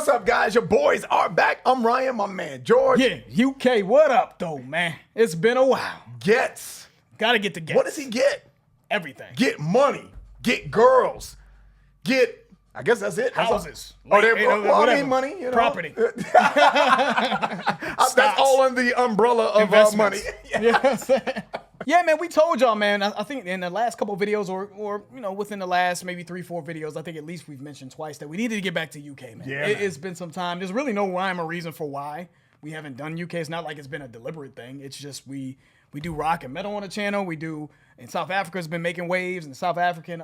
What's up, guys? Your boys are back. I'm Ryan, my man George. Yeah, UK, what up, though, man? It's been a while. Ghetts. Gotta get the Ghetts. What does he get? Everything. Get money. Get girls. Get, I guess that's it. Houses. I mean money. You know? Property. That's all under the umbrella of money. Yeah, man, we told y'all, man. I think in the last couple of videos or within the last maybe 3-4 videos, I think at least we've mentioned twice that we needed to get back to UK, man. Yeah, It's been some time. There's really no rhyme or reason for why we haven't done UK. It's not like it's been a deliberate thing. It's just we do rock and metal on the channel. We do, and South Africa's been making waves, and the South African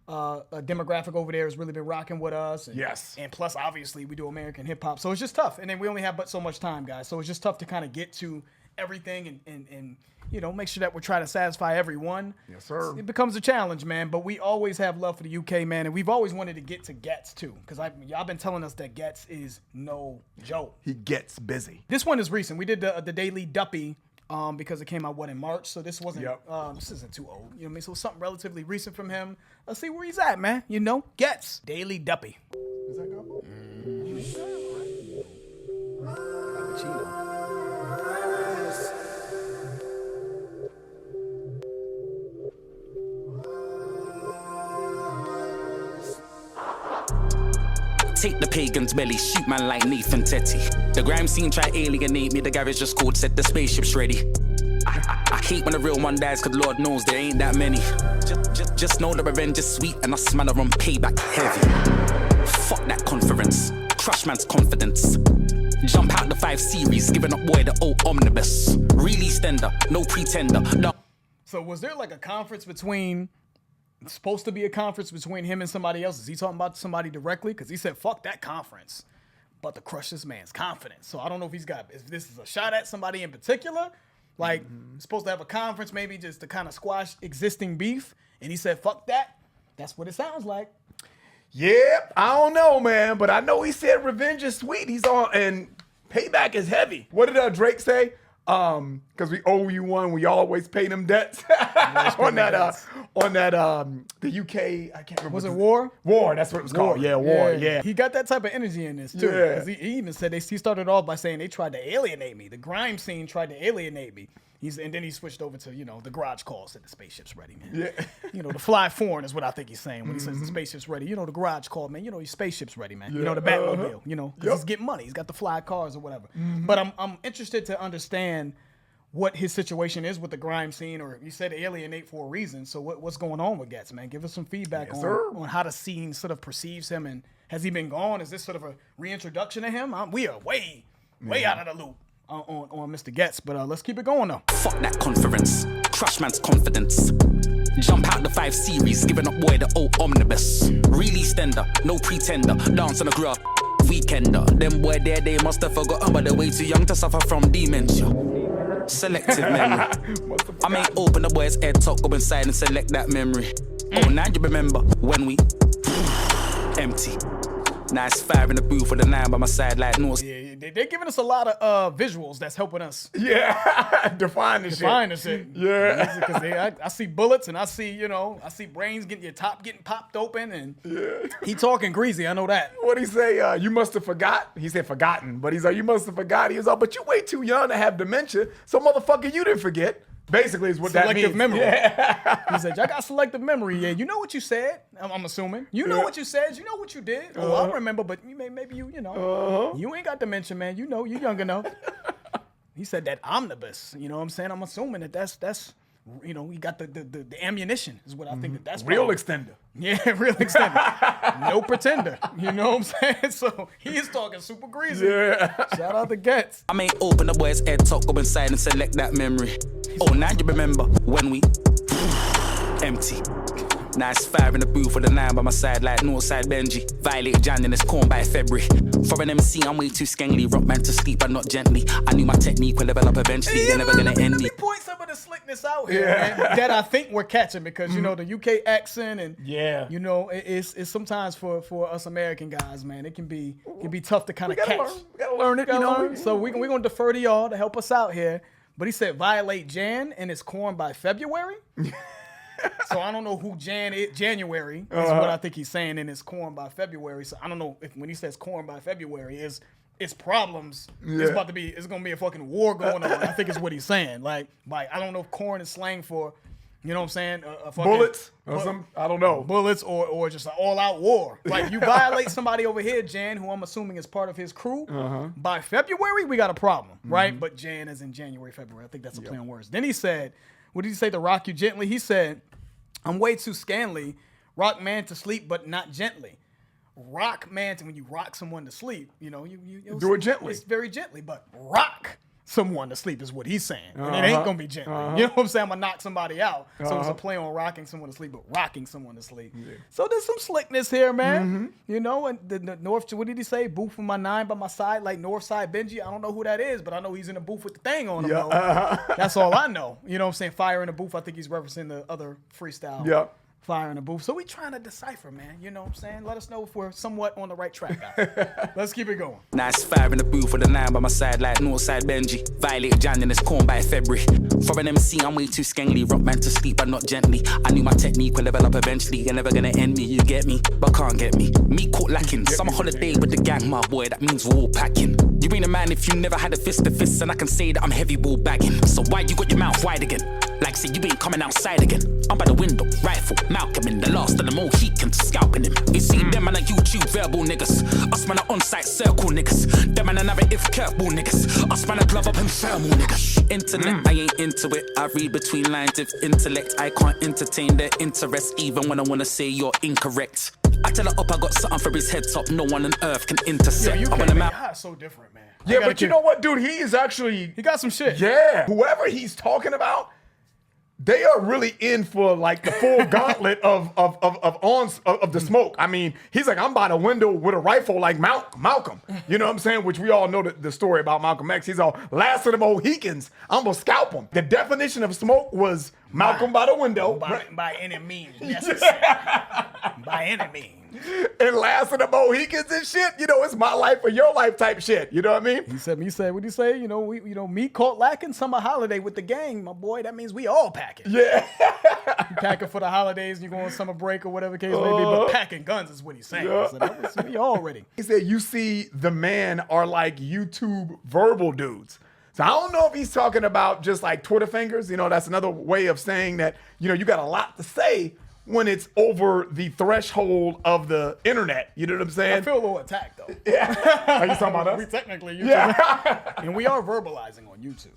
demographic over there has really been rocking with us. And, yes. And plus, obviously, we do American hip hop. So it's just tough. And then we only have but so much time, guys. So it's just tough to kind of get to everything and make sure that we're trying to satisfy everyone. Yes, sir. It becomes a challenge, man. But we always have love for the UK, man. And we've always wanted to get to Ghetts, too. Because y'all been telling us that Ghetts is no joke. He gets busy. This one is recent. We did the daily Duppy. Because it came out in March, so this wasn't. This isn't too old. You know what I mean? So something relatively recent from him. Let's see where he's at, man. Ghetts daily Duppy. Does that go? Take the pagan's belly, shoot man like Nathan Tetty. The grime scene try alienate me, the garage just called, said the spaceship's ready. I hate when a real one dies, cause Lord knows there ain't that many. Just know the revenge is sweet and us man are on payback heavy. Fuck that conference, crush man's confidence. Jump out the 5 series, giving up boy the old omnibus. Really stender, no pretender. No. So was there like a conference between... It's supposed to be a conference between him and somebody else. Is he talking about somebody directly? Because he said, fuck that conference, but to crush this man's confidence. So I don't know if this is a shot at somebody in particular. Like, supposed to have a conference maybe just to kind of squash existing beef. And he said, fuck that. That's what it sounds like. Yep, I don't know, man. But I know he said revenge is sweet. He's on, and payback is heavy. What did Drake say? Because we owe you one, we always pay them debts. on the UK, I can't remember. Was it War? War, that's what it was called. Yeah, War, yeah. He got that type of energy in this too. Yeah. He even said he started off by saying they tried to alienate me. The grime scene tried to alienate me. And then he switched over to, the garage call, said the spaceship's ready, man. Yeah. The fly foreign is what I think he's saying when he says the spaceship's ready. The garage call, man. Your spaceship's ready, man. Yeah. The Batmobile, because he's getting money. He's got the fly cars or whatever. But I'm interested to understand what his situation is with the grime scene, or you said alienate for a reason. So what's going on with Ghetts, man? Give us some feedback on how the scene sort of perceives him, and has he been gone? Is this sort of a reintroduction to him? We are way out of the loop on Mr. Ghetts, but let's keep it going though. Fuck that conference, crush man's confidence. Jump out the 5 series, giving up boy the old omnibus. Really stender, no pretender, dance on the grass, weekender. Them boy there, they must have forgotten, but they're way too young to suffer from dementia. Selective memory. I may open the boy's head top, go inside and select that memory. Oh, now you remember when we empty. Nice fire in the booth with the 9 by my side like nose. Yeah, they're giving us a lot of visuals that's helping us. Yeah, define the shit. Yeah, because I see bullets and I see brains getting your top getting popped open, and he talking greasy. I know that. What'd he say? You must have forgot. He said forgotten, but he's like, you must have forgot. He was like, but you way too young to have dementia, so motherfucker, you didn't forget. Basically, is what that means. Selective memory. Yeah. He said, I got selective memory. Yeah, you know what you said. I'm assuming. You know what you said. You know what you did. Oh, I remember, but maybe you ain't got dementia, man. You're young enough. He said that omnibus. You know what I'm saying? I'm assuming that's he got the ammunition is what I think that's real extender. Yeah, real extender. No pretender. You know what I'm saying? So he is talking super greasy. Yeah. Shout out to Ghetts. I may open the boy's head top, go inside and select that memory. Oh, now you remember when we empty. Nice fire in the booth with the 9 by my side like Northside Benji. Violate Jan in this corn by February. For an MC, I'm way too skengly. Rock man to sleep, but not gently. I knew my technique will develop eventually. They're never gonna end me. Let me point some of the slickness out here, man, that I think we're catching because, the UK accent and, it's sometimes for us American guys, man, it can be tough to kind of catch. We gotta learn it, So we're going to defer to y'all to help us out here. But he said violate Jan and it's corn by February. So I don't know who January is what I think he's saying in his corn by February. So I don't know if when he says corn by February it's problems. It's gonna be a fucking war going on. I think is what he's saying. Like I don't know if corn is slang for, you know what I'm saying? A fucking, bullets or something? I don't know. Bullets or just an all-out war. Like you violate somebody over here, Jan, who I'm assuming is part of his crew. By February, we got a problem, right? But Jan is in January, February. I think that's a play on words. Then he said, what did he say to rock you gently? He said, I'm way too Scanly. Rock man to sleep, but not gently. Rock man when you rock someone to sleep, you do it gently. It's very gently, but rock someone to sleep is what he's saying. And it ain't gonna be gently. You know what I'm saying? I'm gonna knock somebody out. So it's a play on rocking someone to sleep, but rocking someone to sleep. Yeah. So there's some slickness here, man. You know, and the North, what did he say? Booth with my 9 by my side, like Northside Benji. I don't know who that is, but I know he's in a booth with the thing on him. Though. That's all I know. You know what I'm saying? Fire in the booth. I think he's referencing the other freestyle. Yep. Fire in the booth. So we trying to decipher, man. You know what I'm saying? Let us know if we're somewhat on the right track, guys. Let's keep it going. Nice fire in the booth with a 9 by my side like Northside Benji. Violated Jan in this corn by February. For an MC, I'm way too skengly. Rock man to sleep, but not gently. I knew my technique will level up eventually. You're never gonna end me, you get me, but can't get me. Me caught lacking. Summer holiday with the gang, my boy. That means we're all packing. You ain't a man if you never had a fist to fist, and I can say that I'm heavy ball bagging. So why you got your mouth wide again? Like say you ain't coming outside again. I'm by the window, rifle, Malcolm in the last of the Mohicans, scalping him. You see, them man are YouTube verbal niggas. Us man are on-site circle niggas. Them man are narrative curveball niggas. Us man are glove up and thermal niggas. Intellect, I ain't into it. I read between lines. If intellect, I can't entertain their interest, even when I wanna say you're incorrect. I tell her up, I got something for his head top. No one on earth can intercept. You I'm on can't the make map. so different, man. Yeah, but you know what, dude? He is actually... He got some shit. Yeah. Whoever he's talking about, they are really in for like the full gauntlet of the smoke. I mean, he's like, I'm by the window with a rifle like Malcolm. You know what I'm saying? Which we all know the story about Malcolm X. He's all, last of the Mohicans, I'm gonna scalp him. The definition of smoke was Malcolm by the window. By any means necessary. By any means. And last of the Mohicans and shit, you know, it's my life or your life type shit. You know what I mean? He said, what'd he say? You know, me caught lacking summer holiday with the gang, my boy. That means we all packing. Yeah. You packing for the holidays and you go on summer break or whatever the case may be, but packing guns is what he's saying. Yeah. So that was, we all ready. He said, you see, the man are like YouTube verbal dudes. So I don't know if he's talking about just like Twitter fingers. You know, that's another way of saying that, you know, you got a lot to say when it's over the threshold of the internet. You know what I'm saying? I feel a little attacked, though. Yeah. Are you talking about us? We technically YouTube. Yeah. And we are verbalizing on YouTube.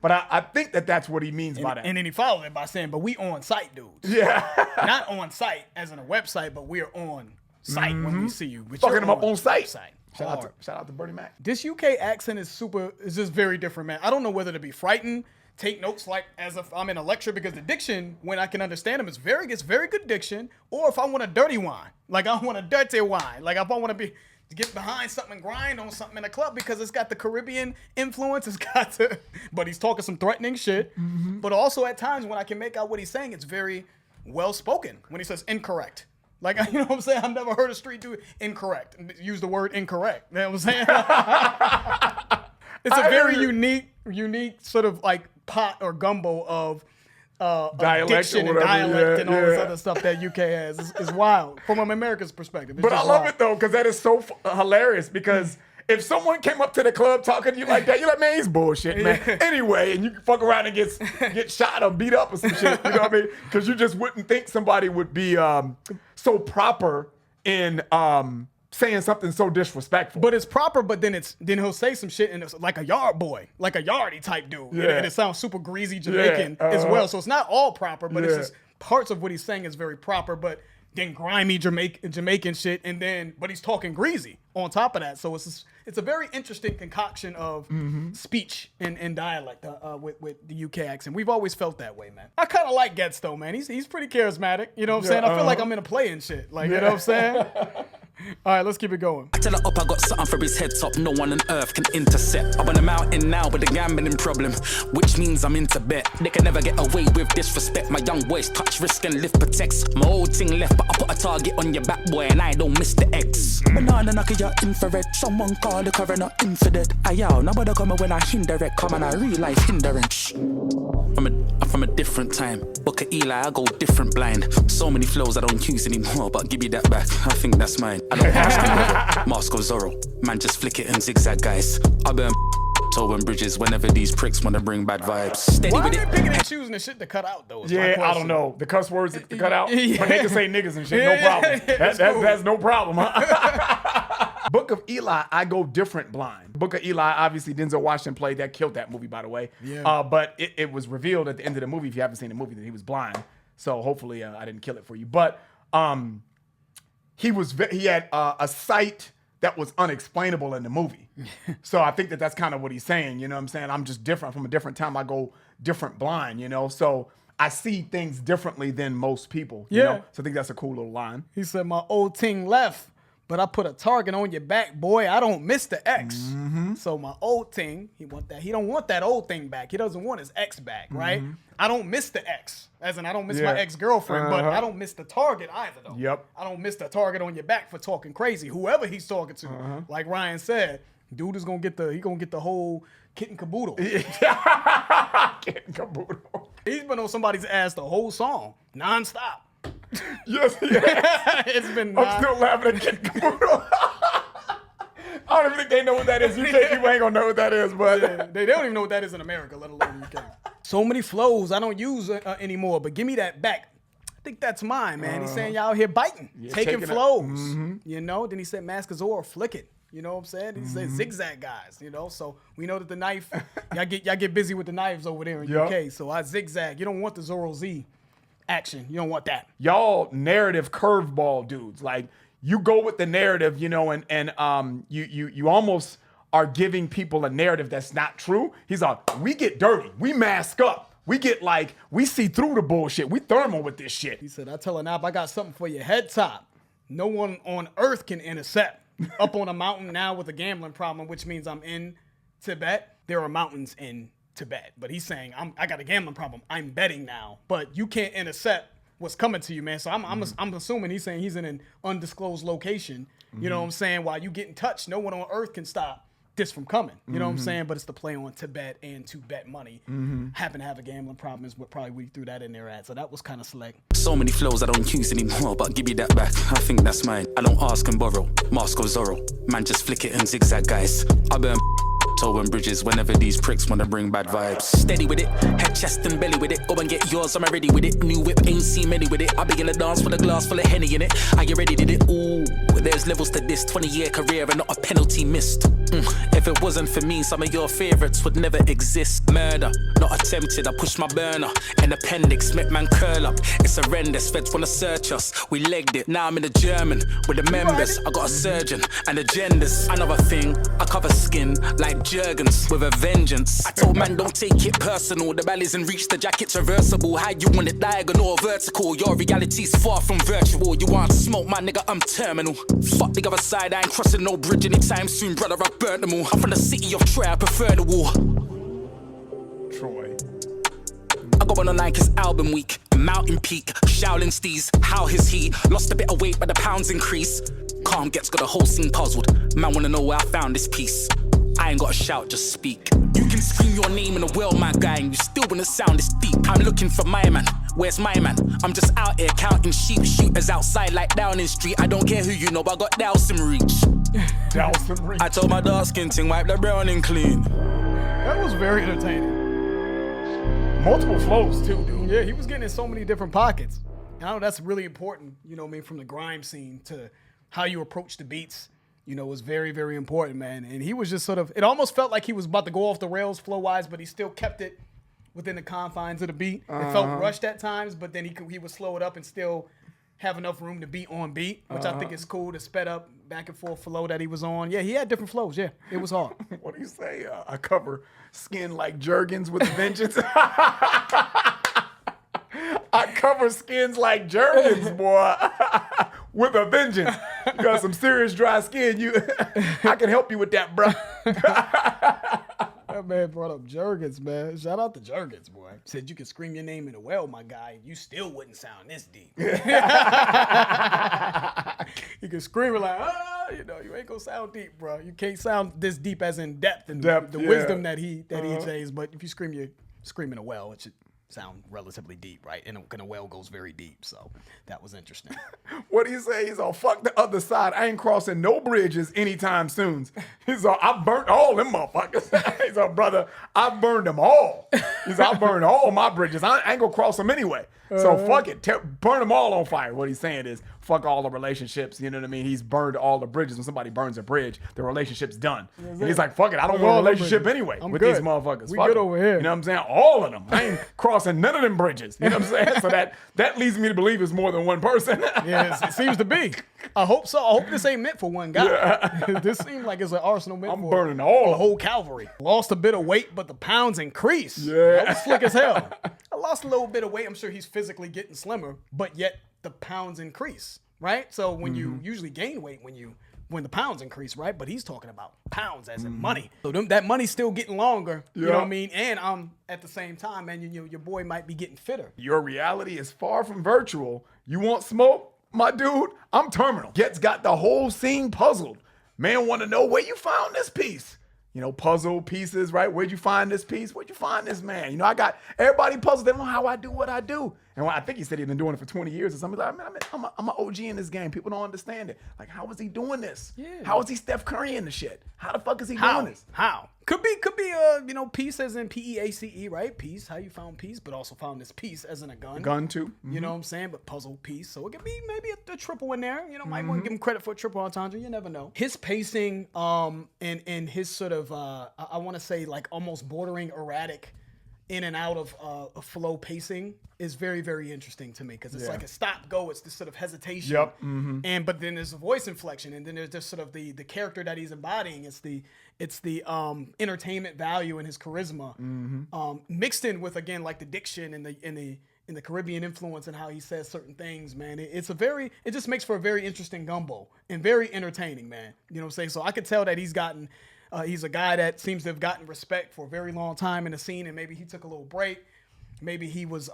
But I think that's what he means by that. And then he followed it by saying, but we on site dudes. Yeah. Not on site as in a website, but we're on site when we see you. But Fucking him up on site. Website. Shout out to Bernie Mac. This UK accent is just very different, man. I don't know whether to be frightened, take notes like as if I'm in a lecture, because the diction, when I can understand them, it's very good diction. Or if I want a dirty wine, like I want a dirty wine, like if I want to get behind something and grind on something in a club, because it's got the Caribbean influence, but he's talking some threatening shit. But also at times when I can make out what he's saying, it's very well spoken when he says incorrect. Like, you know what I'm saying? I've never heard a street do incorrect. Use the word incorrect. You know what I'm saying? It's a very unique sort of like pot or gumbo of diction and dialect and all this other stuff that UK has. It's wild from America's perspective. But I love it though, because that is so hilarious. Because if someone came up to the club talking to you like that, you're like, man, he's bullshit, man. Anyway, and you can fuck around and get shot or beat up or some shit. You know what I mean? Because you just wouldn't think somebody would be so proper in saying something so disrespectful. But it's proper, but then he'll say some shit and it's like a yard boy, like a yardie type dude. Yeah. And it sounds super greasy Jamaican as well. So it's not all proper, but it's just parts of what he's saying is very proper, but then grimy Jamaican shit, but he's talking greasy on top of that. So it's a very interesting concoction of speech and dialect with the UK accent. We've always felt that way, man. I kind of like Ghetts though, man. He's pretty charismatic. You know what I'm saying? I feel like I'm in a play and shit. Like, you know what I'm saying? All right, let's keep it going. I tell her up, I got something for his head top. No one on earth can intercept. I'm on a mountain now with a gambling problem, which means I'm into bet. They can never get away with disrespect. My young boys touch, risk, and live protects. My old thing left, but I put a target on your back, boy, and I don't miss the X. Banana knock your infrared. Someone call the coroner infidel. Ayow, nobody come when I indirect. Come on, I real life hindrance. I'm from a different time. Book of Eli, I go different blind. So many flows I don't use anymore, but give me that back. I think that's mine. I don't ask him. Mask of Zorro, man, just flick it and zigzag, guys. I burn towing bridges whenever these pricks wanna bring bad vibes. Steady Why are with they it. picking and choosing the shit to cut out, though? Yeah, I don't know. The cuss words to cut out, Yeah. but they can say niggas and shit, no Yeah, problem. it's cool. That's no problem, huh? Book of Eli, I go different blind. Book of Eli, obviously Denzel Washington played that, killed that movie, by the way. Yeah. But it was revealed at the end of the movie, if you haven't seen the movie, that he was blind. So hopefully I didn't kill it for you. But he had a sight that was unexplainable in the movie. So I think that's kind of what he's saying. You know what I'm saying? I'm just different from a different time. I go different blind, you know? So I see things differently than most people. You Yeah. know? So I think that's a cool little line. He said, my old ting left, but I put a target on your back, boy. I don't miss the X. So my old ting, he don't want that old thing back. He doesn't want his ex back, right? I don't miss the X, as in I don't miss my ex-girlfriend, but I don't miss the target either, though. Yep. I don't miss the target on your back for talking crazy. Whoever he's talking to, like Ryan said, dude is gonna get the whole kit and caboodle. Getting caboodle. He's been on somebody's ass the whole song, nonstop. Yes, It's been. I'm still laughing at Kid Caboodle. I don't even think they know what that is. UK people ain't gonna know what that is, but They don't even know what that is in America, let alone UK. So many flows I don't use anymore, but give me that back. I think that's mine, man. He's saying y'all out here biting, taking taking it. flows. You know, then he said Mask of Zorro, flick it. You know what I'm saying? He said zigzag guys, you know? So we know that the knife, y'all get busy with the knives over there in Yup. UK. So I zigzag. You don't want the Zorro Z action. You don't want that. y'all narrative curveball dudes. Like you go with the narrative, you know, and you almost are giving people a narrative that's not true. He's like, we get dirty, we mask up, we get like, we see through the bullshit, we thermal with this shit. He said, I tell Nap, I got something for your head top. No one on earth can intercept. Up on a mountain now with a gambling problem, which means I'm in Tibet. There are mountains in Tibet. But he's saying, I got a gambling problem. I'm betting now. But you can't intercept what's coming to you, man. So I'm assuming he's saying he's in an undisclosed location. You know what I'm saying? While you get in touch, no one on earth can stop this from coming. You know what I'm saying? But it's the play on Tibet and to bet money. Happen to have a gambling problem is what probably we threw that in there at. So that was kind of slick. So many flows I don't use anymore, but give me that back. I think that's mine. I don't ask and borrow. Mask of Zorro, man, just flick it and zigzag, guys. I burn towing bridges whenever these pricks wanna bring bad vibes. Steady with it, head, chest, and belly with it. Go and get yours, I'm already with it. New whip, ain't seen many with it. I be in a dance with a glass full of Henny in it. Are you ready? Did it? Ooh, there's levels to this. 20-year career and not a penalty missed. If it wasn't for me, some of your favorites would never exist. Murder, not attempted. I pushed my burner. An appendix, met man curl up. It's horrendous. Feds wanna search us. We legged it. Now I'm in a German with the members. I got a surgeon and agendas. Another thing, I cover skin like Jergens with a vengeance. I told man don't take it personal. The bally's in reach, the jacket's reversible. How you want it, diagonal or vertical? Your reality's far from virtual. You want smoke, my nigga, I'm terminal. Fuck the other side, I ain't crossing no bridge anytime soon, brother. I burnt them all. I'm from the city of Troy, I prefer the war. Troy. I got one on Nike's album week. Mountain Peak, Shaolin Steez, how his heat. Lost a bit of weight, but the pounds increase. Calm Ghetts got the whole scene puzzled. Man wanna know where I found this piece. I ain't gotta shout, just speak. You can scream your name in the world, my guy, and you still wanna sound this deep. I'm looking for my man, where's my man? I'm just out here counting sheep, shooters outside like Downing Street. I don't care who you know, I got Dowson reach. Dowson reach. I told my dark skin thing, wipe the browning clean. That was very entertaining. Multiple flows too, dude. Yeah, he was getting in so many different pockets. And I know that's really important, you know what I mean, from the grime scene to how you approach the beats, you know, was very, very important, man. And he was just sort of, it almost felt like he was about to go off the rails flow-wise, but he still kept it within the confines of the beat. It felt rushed at times, but then he would slow it up and still have enough room to be on beat, which I think is cool, to sped up back and forth flow that he was on. Yeah, he had different flows. Yeah, it was hard. What do you say? I cover skin like Jergens with a vengeance. I cover skins like Jergens, boy, with a vengeance. You got some serious dry skin. I can help you with that, bro. That man brought up Jergens, man. Shout out to Jergens, boy. Said you could scream your name in a well, my guy. You still wouldn't sound this deep. You can scream it like, you ain't gonna sound deep, bro. You can't sound this deep as in depth and the wisdom that he says. But if you scream in a well, it should sound relatively deep, right? And a well goes very deep, so that was interesting. What do you say? He's all, fuck the other side. I ain't crossing no bridges anytime soon. He's all, I burnt all them motherfuckers. He's all, brother, I burned them all. He's all, I burned all my bridges. I ain't gonna cross them anyway. So fuck it. Burn them all on fire. What he's saying is, fuck all the relationships. You know what I mean? He's burned all the bridges. When somebody burns a bridge, the relationship's done. And he's like, fuck it. I don't want a relationship anyway with these motherfuckers. We fuck good it. over here. You know what I'm saying? All of them. I ain't crossing none of them bridges. You know what I'm saying? So that leads me to believe it's more than one person. Yes, it seems to be. I hope so. I hope this ain't meant for one guy. Yeah. This seems like it's an arsenal meant for burning all the whole cavalry. Lost a bit of weight, but the pounds increased. Yeah. That was slick as hell. I lost a little bit of weight. I'm sure he's physically getting slimmer, but yet the pounds increase, right? So when you usually gain weight when the pounds increase, right? But he's talking about pounds as in money. So that money's still getting longer. You know what I mean? And at the same time, man, your boy might be getting fitter. Your reality is far from virtual. You want smoke? My dude, I'm terminal. Ghetts got the whole scene puzzled. Man want to know where you found this piece. You know, puzzle pieces, right? Where'd you find this piece? Where'd you find this man? You know, I got everybody puzzled. They don't know how I do what I do. And I think he said he's been doing it for 20 years or something. Like, man, I'm an OG in this game. People don't understand it. Like, how is he doing this? Yeah. How is he Steph Curry in the shit? How the fuck is he doing this? How? Could be peace as in PEACE, right? Peace, how you found peace, but also found this piece as in a gun. Gun too. Mm-hmm. You know what I'm saying? But puzzle piece. So it could be maybe a triple in there. You know, might want to give him credit for a triple entendre. You never know. His pacing, and his sort of, I want to say like almost bordering erratic in and out of flow pacing is very, very interesting to me because it's like a stop go. It's this sort of hesitation. Yep. But then there's a voice inflection, and then there's just sort of the character that he's embodying. It's the entertainment value and his charisma, mixed in with again like the diction and the Caribbean influence and how he says certain things. Man, it just makes for a very interesting gumbo and very entertaining, man. You know what I'm saying? So I could tell that he's a guy that seems to have gotten respect for a very long time in the scene, and maybe he took a little break. Maybe he was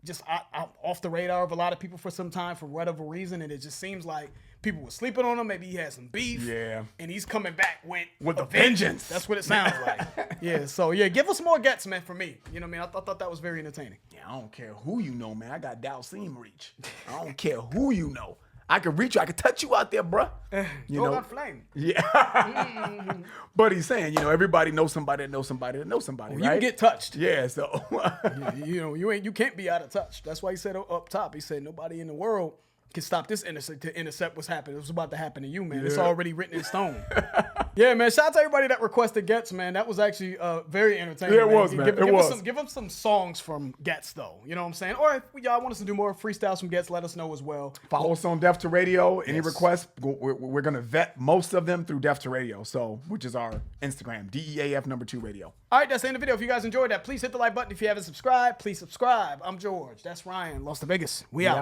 just out off the radar of a lot of people for some time for whatever reason, and it just seems like people were sleeping on him. Maybe he had some beef. Yeah. And he's coming back with a vengeance. That's what it sounds like. Yeah. So yeah, give us more Ghetts, man, for me. You know what I mean? I thought that was very entertaining. Yeah, I don't care who you know, man. I got Dalseem reach. I don't care who you know. I can reach you. I can touch you out there, bruh. You know, flame. Yeah. But he's saying, everybody knows somebody that knows somebody that knows somebody, You right? can get touched. Yeah, so. You can't be out of touch. That's why he said up top, he said nobody in the world can stop this to intercept what's happening. What's about to happen to you, man. Yeah. It's already written in stone. Yeah, man. Shout out to everybody that requested Ghetts, man. That was actually very entertaining. Yeah, it was, man. Give them some songs from Ghetts, though. You know what I'm saying? Or if y'all want us to do more freestyles from Ghetts, let us know as well. Follow us on Def to Radio. Any requests, we're going to vet most of them through Def to Radio, which is our Instagram, DEAF2 Radio. All right, that's the end of the video. If you guys enjoyed that, please hit the like button. If you haven't subscribed, please subscribe. I'm George. That's Ryan. Lost to Vegas. We out.